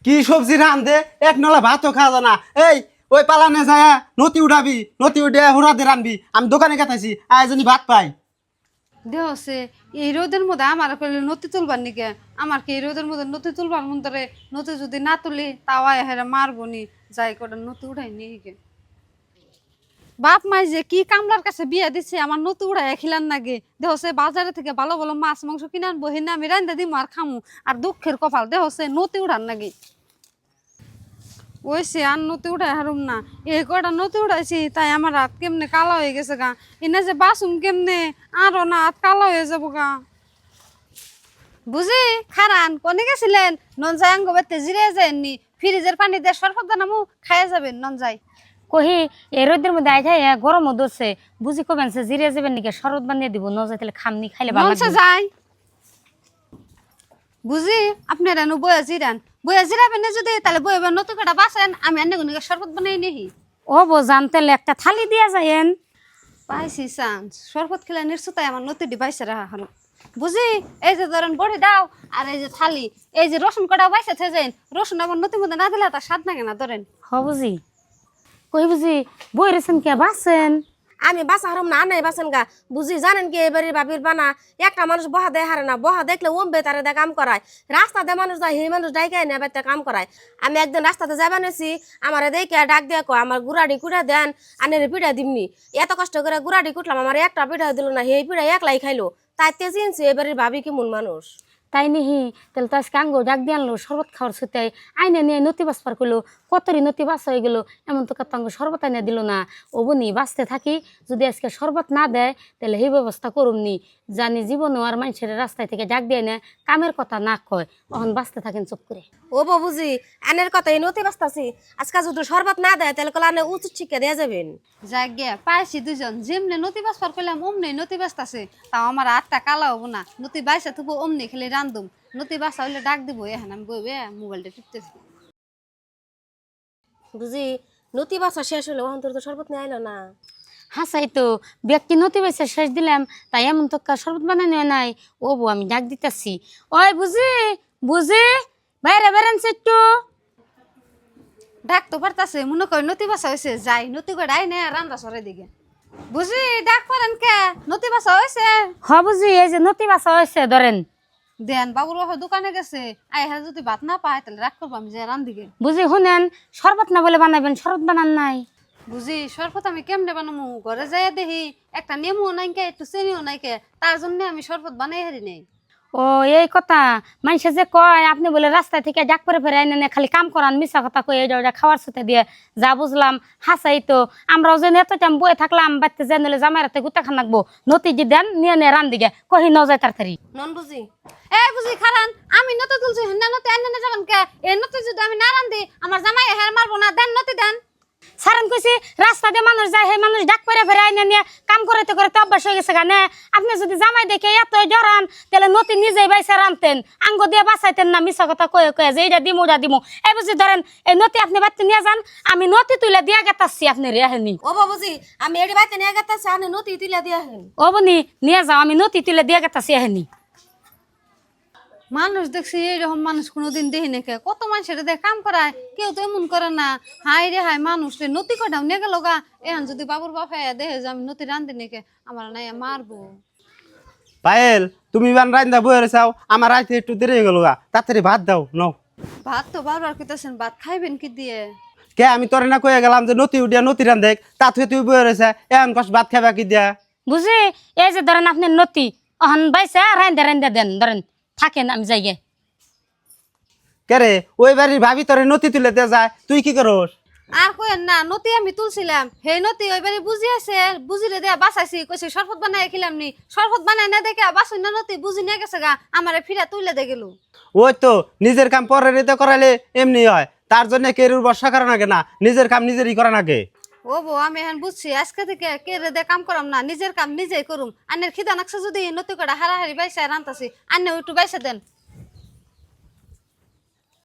কি সবজি রান্ধে এক নলা ভাতও খাওয়া যায় না। এই ওই পালানে যায় নতি উঠাবি, নতি উঠে হুড়াতে রানবি। আমি দোকানে গেছি আয়োজনী ভাত পাই। দেহসে এই রোদের মধ্যে আমার কইলে নতি তুলবার নিকে আমার কি এই রোদের মধ্যে নতি তুলবার মন ধরে নতি যদি না তুলি তাও হেরা মারবো নি যাই কটা নতি উঠাই নিয়ে গে বাপ মাই যে কি কামলার কাছে বিয়া দিচ্ছে আমার নতি উড়াই খিলান নাগে দেহসে বাজারে থেকে ভালো ভালো মাছ মাংস কিনে আনবো হেনা আমি রান্দা দিম আর খামু আর দুঃখের কপাল দেহসে নতি উড়ান নাগে ওইসে আর নতি উঠাই হারুম না এই কটা নতি উঠাইছি তাই আমার হাত কেমনে কালো হয়ে গেছে গা এনে যে বাসুম কেমনে আরো না হাত কালো হয়ে যাবো গা বুঝি খারান কোনে গেছিলেন নন যাই আঙ্গ বেতে জিরে যায়নি ফ্রিজের পানি দিয়ে সরফত নামু খাইয়া যাবেন নন যাই কহি এই রোদের মধ্যে আই যায় গরমও ধরছে বুঝি কবেন সে জিরে যাবেন নাকি শরৎ বানিয়ে দিব ন যাই তাহলে খামনি খাইলে ভালো মনসা লাগবে যাই বুঝি আপনি রানু বয়া জিরান বয়া জিরাবেন না যদি তাহলে বয়া নতুন কটা বাসেন আমি আন্নে গুনিকে শরবত বানাই নিহি ও বো জানতেলে একটা থালি দিয়া যায়েন পাইছি চান্স শরবত খেলে নিশ্চয়ই আমার নতুনটি বাইসে রাখা হলো বুঝি এই যে ধরেন বড়ি দাও আর এই যে থালি এই যে রসুন কটা বাইসে থেজেন রসুন আমার নতুন মধ্যে না দিলে তার স্বাদ লাগে না ধরেন হ বুঝি কই বুঝি বই রেছেন কে বাসেন আমি বাসা হারাম না আনাই বাসেন গা বুঝি জানেন কি এবারে বাবির বানা একটা মানুষ বহা দেয় হারে না বহা দেখলে ওমবে তারে দে কাম করায় রাস্তাতে মানুষ যায় সেই মানুষ ডাইকে না বেতে কাম করায় আমি একদিন রাস্তাতে যাবা নেছি আমার দেখে ডাক দিয়ে কো আমার গুড়াডি কুড়া দেন আনের পিঠা দিমনি এত কষ্ট করে গুড়াডি কুটলাম আমার একটা পিঠা দিল না সেই পিঠা একলাই খাইলো তাই তেজিনছি এবারে ভাবি কেমন মানুষ তাই নিহি তাহলে তো আজকে আঙ্গো ডাক দিয়ে আনলো শরবত খাওয়ার সুতে আইনে নিয়ে নতি বাসপার করলো কতরি নতি বাস হয়ে গেলো এমন তো কাঙ্গ শরবত আইনে দিল না ও বনি বাঁচতে থাকি যদি আজকে শরবত না দেয় তাহলে সেই ব্যবস্থা করুমনি জানি জীবনও আর মানুষের রাস্তায় থেকে ডাক দিয়ে না কামের কথা না কয় তখন বাঁচতে থাকেন চুপ করে ও বুঝি আনের কথা এই নতি বাস্তাছি আজকে যদি শরবত না দেয় তাহলে কলা আনে উচিত শিক্ষা দিয়ে যাবেন যাক গে পাইছি দুজন যেমনে নতি বাস পার করলাম অমনি নতি বাস আছে তাও আমার আটটা কালা হবো না নতি বাইসা থুবো অমনি খেলে রান্ধুম নতি বাসা হইলে ডাক দিব এখন আমি বইবে মোবাইলটা টিপতেছি বুঝি নতি বাসা শেষ হলো ওখান তোর তো শরবত নিয়ে আইলো না হাসাই তো ব্যক্তি নতি বেছে শেষ দিলাম তাই এমন তো শরবত বানানো নাই ও বউ আমি ডাক দিতেছি ওই বুঝি বুঝি বাইরে বেরেনছে একটু ডাক তো পারতাছে মনে করি নতি বাসা হয়েছে যাই নতি করে ডাই নে রান্না সরে দিকে বুঝি ডাক করেন কে নতি বাসা হয়েছে হ বুঝি এই যে নতি বাসা হয়েছে ধরেন দেন বাবুর বাবা দোকানে গেছে আই হ্যাঁ যদি ভাত না পায় তাহলে রাগ করবো আমি যে রান্দিকে বুঝি শুনেন শরবত না বলে বানাবেন শরবত বানান নাই বুঝি শরবত আমি কেমনে বানাবো ঘরে যাই দেখি একটা নেমু নাইকে একটু চিনিও নাইকে তার জন্য আমি শরবত বানাই হারি নেই ও এই কথা মানুষে যে কয় আপনি বলে রাস্তা থেকে ডাক করে ফেরে আইনে খালি কাম করান মিশা কথা কয়ে এটা খাওয়ার সাথে দিয়ে যা বুঝলাম হাসাই তো আমরাও যে এত টাইম বয়ে থাকলাম বাড়িতে যে নিলে জামাইরাতে গুতা খান রাখবো নতি যে দেন নিয়ে নিয়ে রান দিকে কহি ন যায় তাড়াতাড়ি নন বুঝি এ বুঝি খারান আমি নতি তুলছি না নতি আননে যাবেন কে এই নতি যদি আমি না রান্ধি আমার জামাই হের মারবো না দেন নতি দেন সারান কইছি রাস্তা দিয়ে মানুষ যায় সেই মানুষ ডাক করে ফেরে আইনে নিয়ে কাম করতে করতে অভ্যাস হয়ে গেছে গানে আপনি যদি জামাই দেখে এত ডরান তাহলে নতি নিজেই বাইসে রানতেন আঙ্গ দিয়ে বাঁচাইতেন না মিশা কথা কয়ে কয়ে যে এইটা দিমু ওটা দিমু এই বুঝি ধরেন এই নতি আপনি বাড়িতে নিয়ে যান আমি নতি তুলে দিয়া গেতাচ্ছি আপনি রেহেনি ও বুঝি আমি এটি বাইতে নিয়ে গেতেছি আনে নতি তুলে দিয়ে হেন ও বনি নিয়ে যাও আমি নতি তুলে দিয়া গেতাছি এহেনি মানুষ দেখছি এইরকম মানুষ কোনোদিন দেখি নাকি কত মানুষের দেখ কাম করায় কেউ তো এমন করে না হাই রে হাই মানুষ রে নতি কটাও নিয়ে গেল গা এখন যদি বাবুর বাপে দেখে যে আমি নতি রান্ধি নাকি আমার নাই মারবো পায়েল তুমি বান রান্দা বইরে চাও আমার রাইতে একটু দেরি হয়ে গেল গা তাড়াতাড়ি ভাত দাও নও। ভাত তো বারবার কইতাছেন ভাত খাইবেন কি দিয়ে কে আমি তোরে না কয়ে গেলাম যে নতি উঠিয়া নতি রান্ধে তা থেকে তুই বইরে চা এখন কষ্ট ভাত খাবা কি দিয়া বুঝি এই যে ধরেন আপনি নতি অহন বাইসে রাইন্দা রাইন্দা দেন ধরেন থাকেন আমি যাইগে কে রে ওই বাড়ির ভাবি তোরে নতি তুলে দিয়ে যায় তুই কি করস আর কইেন না নতি আমি তুলছিলাম হে নতি ওইবারে বুঝি আছে বুঝিরে দেয়া বাঁচাইছি কইছে শরবত বানাই খেলাম নি শরবত বানাই না দেখে বাসুন না নতি বুঝি নিয়ে গেছে গা আমারে ফিরা তুলে দে গেল ওই তো নিজের কাম পরে রেতে করালে এমনি হয় তার জন্য কেরুর বর্ষা করা নাগে না নিজের কাম নিজেরই করা নাগে ও বো আমি এখন বুঝছি আজকে থেকে কে রে দে কাম করাম না নিজের কাম নিজেই করুম আন্নের খিদা নাকছে যদি নতি কটা হারাহারি বাইসা রান্তাছি আন্নে একটু বাইসা দেন